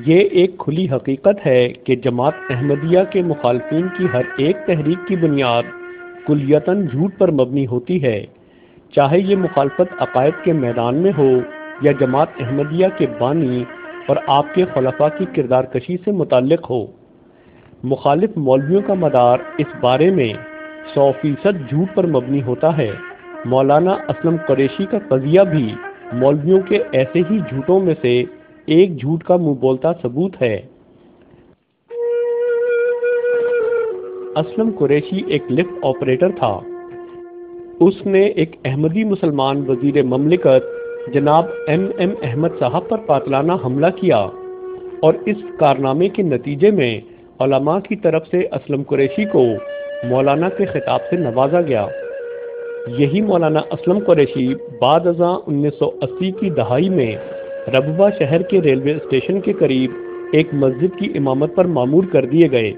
یہ ایک کھلی حقیقت ہے کہ جماعت احمدیہ کے مخالفین کی ہر ایک تحریک کی بنیاد کلیتاً جھوٹ پر مبنی ہوتی ہے، چاہے یہ مخالفت عقائد کے میدان میں ہو یا جماعت احمدیہ کے بانی اور آپ کے خلفاء کی کردار کشی سے متعلق ہو۔ مخالف مولویوں کا مدار اس بارے میں 100% جھوٹ پر مبنی ہوتا ہے۔ مولانا اسلم قریشی کا قضیہ بھی مولویوں کے ایسے ہی جھوٹوں میں سے ایک جھوٹ کا منہ بولتا ثبوت ہے۔ اسلم قریشی ایک لفٹ آپریٹر تھا۔ اس نے ایک احمدی مسلمان وزیر مملکت جناب ایم احمد صاحب پر قاتلانہ حملہ کیا اور اس کارنامے کے نتیجے میں علماء کی طرف سے اسلم قریشی کو مولانا کے خطاب سے نوازا گیا۔ یہی مولانا اسلم قریشی بعد ازاں 1980 کی دہائی میں ربوہ شہر کے ریلوے اسٹیشن کے قریب ایک مسجد کی امامت پر مامور کر دیے گئے۔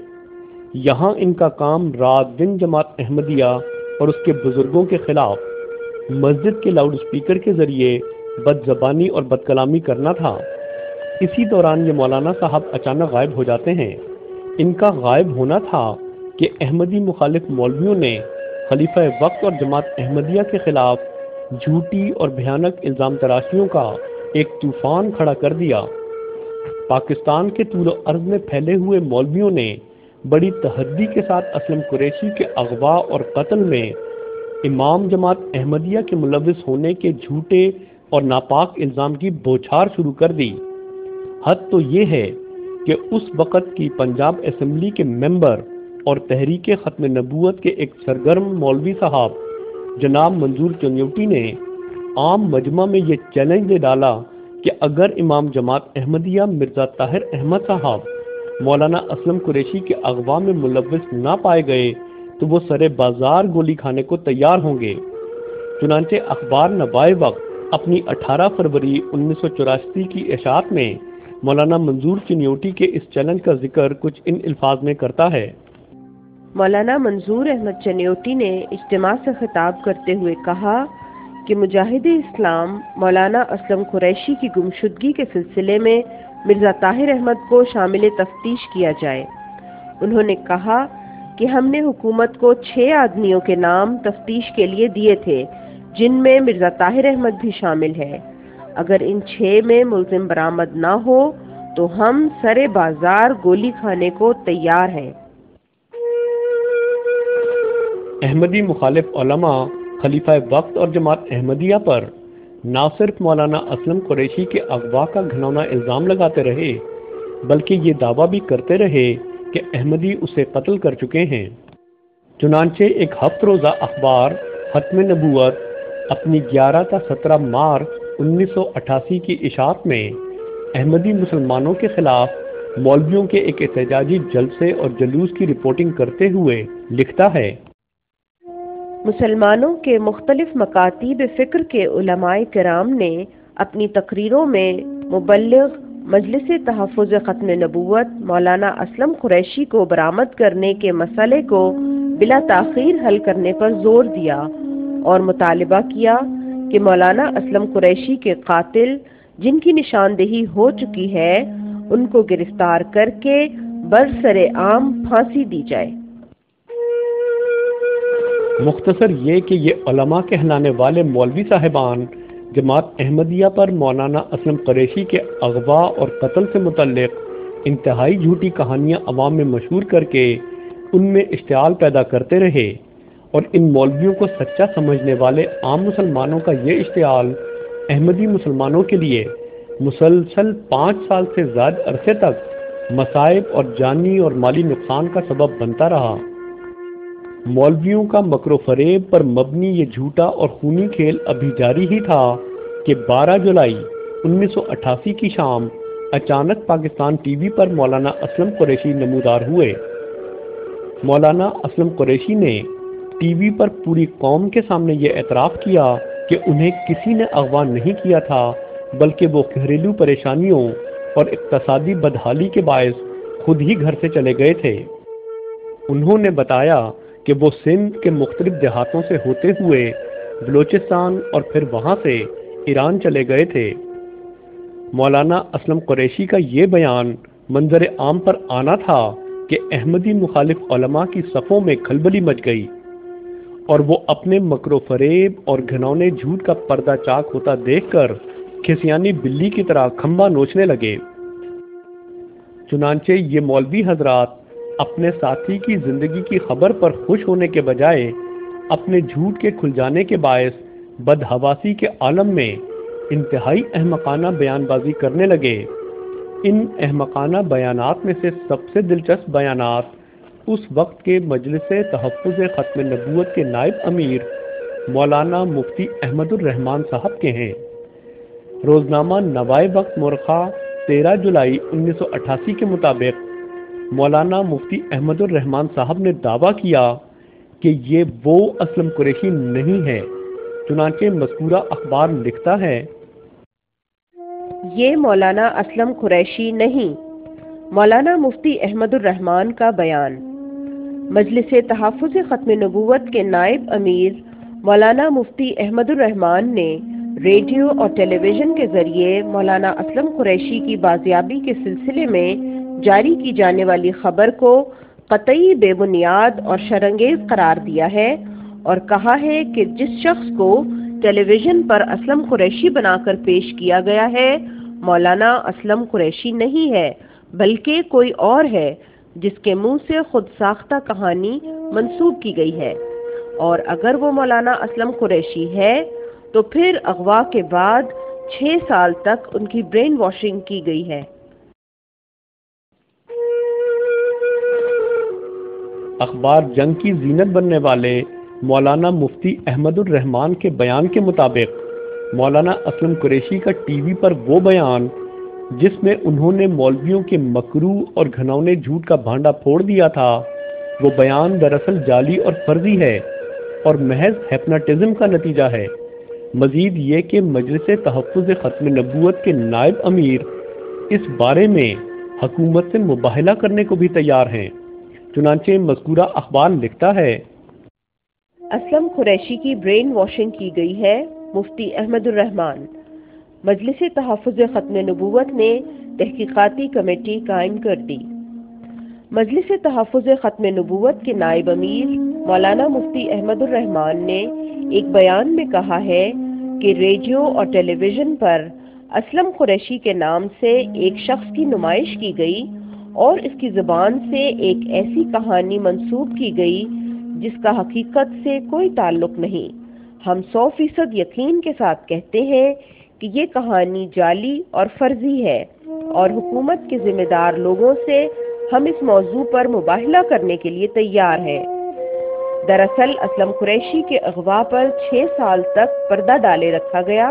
یہاں ان کا کام رات دن جماعت احمدیہ اور اس کے بزرگوں کے خلاف مسجد کے لاؤڈ اسپیکر کے ذریعے بد زبانی اور بد کلامی کرنا تھا۔ اسی دوران یہ مولانا صاحب اچانک غائب ہو جاتے ہیں۔ ان کا غائب ہونا تھا کہ احمدی مخالف مولویوں نے خلیفہ وقت اور جماعت احمدیہ کے خلاف جھوٹی اور بھیانک الزام تراشیوں کا ایک طوفان کھڑا کر دیا۔ پاکستان کے طول و عرض میں پھیلے ہوئے مولویوں نے بڑی تحدی کے ساتھ اسلم قریشی کے اغوا اور قتل میں امام جماعت احمدیہ کے ملوث ہونے کے جھوٹے اور ناپاک الزام کی بوچھار شروع کر دی۔ حد تو یہ ہے کہ اس وقت کی پنجاب اسمبلی کے ممبر اور تحریک ختم نبوت کے ایک سرگرم مولوی صاحب جناب منظور چنیوٹی نے عام مجمع میں یہ چیلنج دے ڈالا کہ اگر امام جماعت احمدیہ مرزا طاہر احمد صاحب مولانا اسلم قریشی کے اغوا میں ملوث نہ پائے گئے تو وہ سرے بازار گولی کھانے کو تیار ہوں گے۔ چنانچہ اخبار نوائے وقت اپنی 18 فروری 1984 کی اشاعت میں مولانا منظور چنیوٹی کے اس چیلنج کا ذکر کچھ ان الفاظ میں کرتا ہے۔ مولانا منظور احمد چنیوٹی نے اجتماع سے خطاب کرتے ہوئے کہا کہ مجاہد اسلام مولانا اسلم قریشی کی گمشدگی کے سلسلے میں مرزا طاہر احمد کو شامل تفتیش کیا جائے۔ انہوں نے کہا کہ ہم نے حکومت کو 6 آدمیوں کے نام تفتیش کے لیے دیے تھے، جن میں مرزا طاہر احمد بھی شامل ہے۔ اگر ان 6 میں ملزم برآمد نہ ہو تو ہم سرے بازار گولی کھانے کو تیار ہیں۔ احمدی مخالف علماء خلیفہ وقت اور جماعت احمدیہ پر نہ صرف مولانا اسلم قریشی کے اغوا کا گھناؤنا الزام لگاتے رہے بلکہ یہ دعویٰ بھی کرتے رہے کہ احمدی اسے قتل کر چکے ہیں۔ چنانچہ ایک ہفت روزہ اخبار ختم نبوت اپنی 11 تا 17 مارچ 1988 کی اشاعت میں احمدی مسلمانوں کے خلاف مولویوں کے ایک احتجاجی جلسے اور جلوس کی رپورٹنگ کرتے ہوئے لکھتا ہے: مسلمانوں کے مختلف مکاتیب فکر کے علماء کرام نے اپنی تقریروں میں مبلغ مجلس تحفظ ختم نبوت مولانا اسلم قریشی کو برآمد کرنے کے مسئلے کو بلا تاخیر حل کرنے پر زور دیا اور مطالبہ کیا کہ مولانا اسلم قریشی کے قاتل جن کی نشاندہی ہو چکی ہے ان کو گرفتار کر کے برسر عام پھانسی دی جائے۔ مختصر یہ کہ یہ علماء کہلانے والے مولوی صاحبان جماعت احمدیہ پر مولانا اسلم قریشی کے اغوا اور قتل سے متعلق انتہائی جھوٹی کہانیاں عوام میں مشہور کر کے ان میں اشتعال پیدا کرتے رہے، اور ان مولویوں کو سچا سمجھنے والے عام مسلمانوں کا یہ اشتعال احمدی مسلمانوں کے لیے مسلسل 5 سال سے زیادہ عرصے تک مصائب اور جانی اور مالی نقصان کا سبب بنتا رہا۔ مولویوں کا مکر و فریب پر مبنی یہ جھوٹا اور خونی کھیل ابھی جاری ہی تھا کہ 12 جولائی 1988 کی شام اچانک پاکستان ٹی وی پر مولانا اسلم قریشی نمودار ہوئے۔ مولانا اسلم قریشی نے ٹی وی پر پوری قوم کے سامنے یہ اعتراف کیا کہ انہیں کسی نے اغوا نہیں کیا تھا بلکہ وہ گھریلو پریشانیوں اور اقتصادی بدحالی کے باعث خود ہی گھر سے چلے گئے تھے۔ انہوں نے بتایا کہ وہ سندھ کے مختلف دیہاتوں سے ہوتے ہوئے بلوچستان اور پھر وہاں سے ایران چلے گئے تھے۔ مولانا اسلم قریشی کا یہ بیان منظر عام پر آنا تھا کہ احمدی مخالف علماء کی صفوں میں کھلبلی مچ گئی اور وہ اپنے مکر و فریب اور گھنونے جھوٹ کا پردہ چاک ہوتا دیکھ کر کھسیانی بلی کی طرح کھمبا نوچنے لگے۔ چنانچہ یہ مولوی حضرات اپنے ساتھی کی زندگی کی خبر پر خوش ہونے کے بجائے اپنے جھوٹ کے کھل جانے کے باعث بدحواسی کے عالم میں انتہائی احمقانہ بیان بازی کرنے لگے۔ ان احمقانہ بیانات میں سے سب سے دلچسپ بیانات اس وقت کے مجلس تحفظ ختم نبوت کے نائب امیر مولانا مفتی احمد الرحمان صاحب کے ہیں۔ روزنامہ نوائے وقت مورخہ 13 جولائی 1988 کے مطابق مولانا مفتی احمد الرحمان صاحب نے دعویٰ کیا کہ یہ وہ اسلم قریشی نہیں ہے۔ چنانچہ مذکورہ اخبار لکھتا ہے، یہ مولانا اسلم قریشی نہیں۔ مولانا مفتی احمد الرحمان کا بیان۔ مجلس تحفظ ختم نبوت کے نائب امیر مولانا مفتی احمد الرحمان نے ریڈیو اور ٹیلی ویژن کے ذریعے مولانا اسلم قریشی کی بازیابی کے سلسلے میں جاری کی جانے والی خبر کو قطعی بے بنیاد اور شرانگیز قرار دیا ہے اور کہا ہے کہ جس شخص کو ٹیلی ویژن پر اسلم قریشی بنا کر پیش کیا گیا ہے مولانا اسلم قریشی نہیں ہے بلکہ کوئی اور ہے جس کے منہ سے خود ساختہ کہانی منسوب کی گئی ہے، اور اگر وہ مولانا اسلم قریشی ہے تو پھر اغوا کے بعد 6 سال تک ان کی برین واشنگ کی گئی ہے۔ اخبار جنگ کی زینت بننے والے مولانا مفتی احمد الرحمان کے بیان کے مطابق مولانا اسلم قریشی کا ٹی وی پر وہ بیان جس میں انہوں نے مولویوں کے مکروہ اور گھنونے جھوٹ کا بھانڈا پھوڑ دیا تھا، وہ بیان دراصل جعلی اور فرضی ہے اور محض ہیپناٹزم کا نتیجہ ہے۔ مزید یہ کہ مجلس تحفظ ختم نبوت کے نائب امیر اس بارے میں حکومت سے مباہلہ کرنے کو بھی تیار ہیں۔ چنانچہ مذکورہ اخبار لکھتا ہے، اسلم قریشی کی برین واشنگ کی گئی ہے، مفتی احمد الرحمان۔ مجلس تحفظ ختم نبوت نے تحقیقاتی کمیٹی قائم کر دی۔ مجلس تحفظ ختم نبوت کے نائب امیر مولانا مفتی احمد الرحمان نے ایک بیان میں کہا ہے کہ ریڈیو اور ٹیلی ویژن پر اسلم قریشی کے نام سے ایک شخص کی نمائش کی گئی اور اس کی زبان سے ایک ایسی کہانی منسوب کی گئی جس کا حقیقت سے کوئی تعلق نہیں۔ ہم 100% یقین کے ساتھ کہتے ہیں کہ یہ کہانی جعلی اور فرضی ہے اور حکومت کے ذمہ دار لوگوں سے ہم اس موضوع پر مباہلہ کرنے کے لیے تیار ہیں۔ دراصل اسلم قریشی کے اغوا پر 6 سال تک پردہ ڈالے رکھا گیا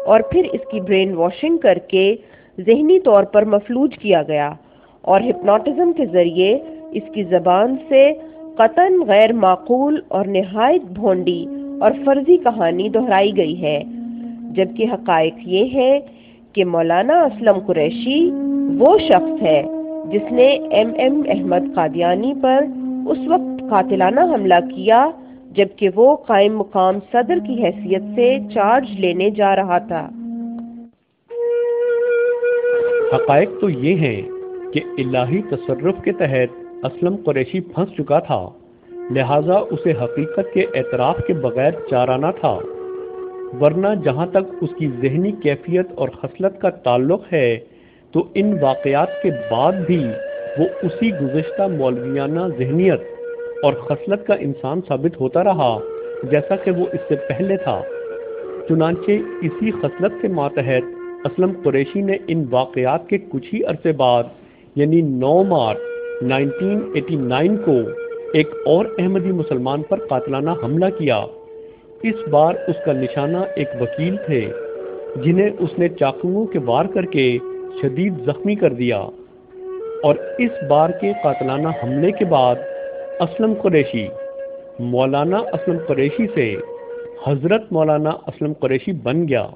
اور پھر اس کی برین واشنگ کر کے ذہنی طور پر مفلوج کیا گیا اور ہپنوٹزم کے ذریعے اس کی زبان سے قطعاً غیر معقول اور نہایت بھونڈی اور فرضی کہانی دہرائی گئی ہے، جبکہ حقائق یہ ہے کہ مولانا اسلم قریشی وہ شخص ہے جس نے ایم احمد قادیانی پر اس وقت قاتلانہ حملہ کیا جبکہ وہ قائم مقام صدر کی حیثیت سے چارج لینے جا رہا تھا۔ حقائق تو یہ ہیں کہ الہی تصرف کے تحت اسلم قریشی پھنس چکا تھا، لہٰذا اسے حقیقت کے اعتراف کے بغیر چارانہ تھا، ورنہ جہاں تک اس کی ذہنی کیفیت اور خصلت کا تعلق ہے تو ان واقعات کے بعد بھی وہ اسی گزشتہ مولویانہ ذہنیت اور خصلت کا انسان ثابت ہوتا رہا جیسا کہ وہ اس سے پہلے تھا۔ چنانچہ اسی خصلت کے ماتحت اسلم قریشی نے ان واقعات کے کچھ ہی عرصے بعد یعنی 9 مارچ 1989 کو ایک اور احمدی مسلمان پر قاتلانہ حملہ کیا۔ اس بار اس کا نشانہ ایک وکیل تھے جنہیں اس نے چاقوؤں کے وار کر کے شدید زخمی کر دیا، اور اس بار کے قاتلانہ حملے کے بعد اسلم قریشی مولانا اسلم قریشی سے حضرت مولانا اسلم قریشی بن گیا۔